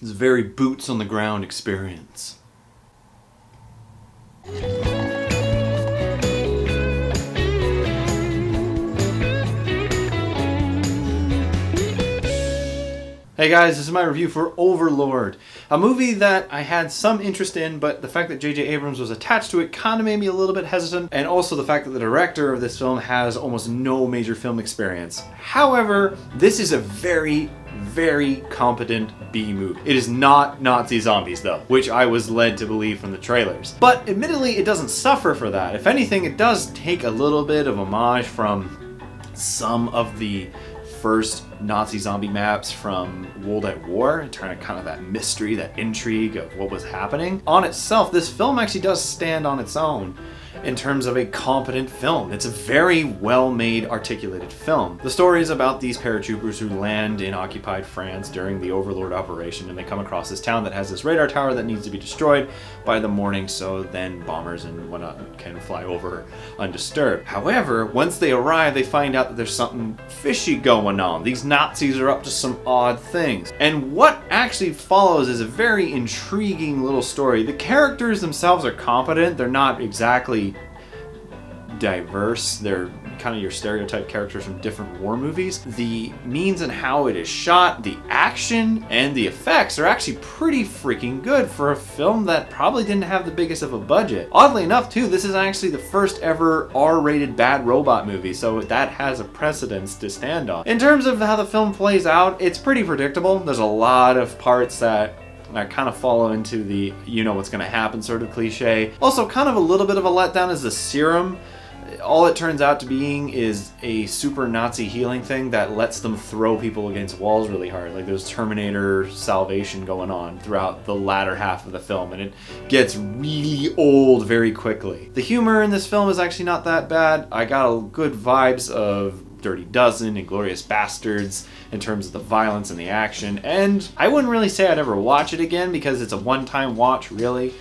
It's a very boots on the ground experience. Hey guys, this is my review for Overlord, a movie that I had some interest in, but the fact that J.J. Abrams was attached to it kind of made me a little bit hesitant, and also the fact that the director of this film has almost no major film experience. However, this is a very, very competent B movie. It is not Nazi zombies though, which I was led to believe from the trailers. But admittedly, it doesn't suffer for that. If anything, it does take a little bit of homage from some of the first Nazi zombie maps from World at War, trying to kind of that mystery, that intrigue of what was happening. On itself, this film actually does stand on its own in terms of a competent film. It's a very well-made, articulated film. The story is about these paratroopers who land in occupied France during the Overlord operation, and they come across this town that has this radar tower that needs to be destroyed by the morning, so then bombers and whatnot can fly over undisturbed. However, once they arrive, they find out that there's something fishy going on. These Nazis are up to some odd things. And what actually follows is a very intriguing little story. The characters themselves are competent. They're not exactly diverse. They're kind of your stereotype characters from different war movies. The means and how it is shot, the action, and the effects are actually pretty freaking good for a film that probably didn't have the biggest of a budget. Oddly enough too, this is actually the first ever R-rated bad robot movie, so that has a precedence to stand on. In terms of how the film plays out, it's pretty predictable. There's a lot of parts that I kind of follow into the you know what's going to happen sort of cliche. Also, kind of a little bit of a letdown is the serum. All it turns out to being is a super Nazi healing thing that lets them throw people against walls really hard. Like there's Terminator salvation going on throughout the latter half of the film, and it gets really old very quickly. The humor in this film is actually not that bad. I got good vibes of Dirty Dozen and Glorious Bastards in terms of the violence and the action, and I wouldn't really say I'd ever watch it again because it's a one-time watch really.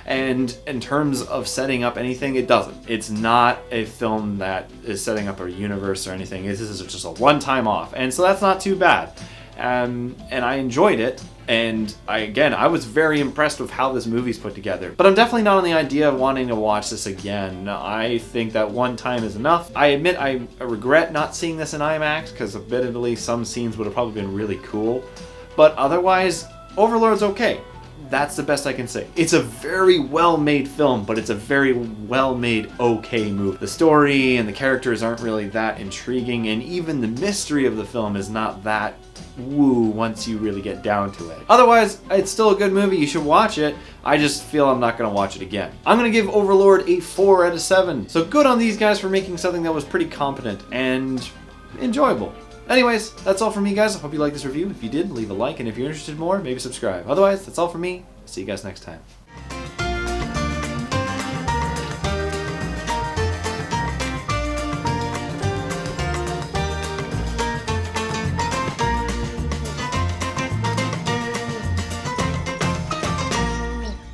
And in terms of setting up anything, it doesn't. It's not a film that is setting up a universe or anything. This is just a one-time off, and so that's not too bad. And I enjoyed it, and I was very impressed with how this movie's put together. But I'm definitely not on the idea of wanting to watch this again. I think that one time is enough. I admit I regret not seeing this in IMAX, because admittedly some scenes would have probably been really cool. But otherwise, Overlord's okay. That's the best I can say. It's a very well-made film, but it's a very well-made okay movie. The story and the characters aren't really that intriguing, and even the mystery of the film is not that woo once you really get down to it. Otherwise, it's still a good movie. You should watch it. I just feel I'm not going to watch it again. I'm going to give Overlord a 4 out of 7. So good on these guys for making something that was pretty competent and enjoyable. Anyways, that's all from me, guys. I hope you liked this review. If you did, leave a like, and if you're interested in more, maybe subscribe. Otherwise, that's all from me. See you guys next time.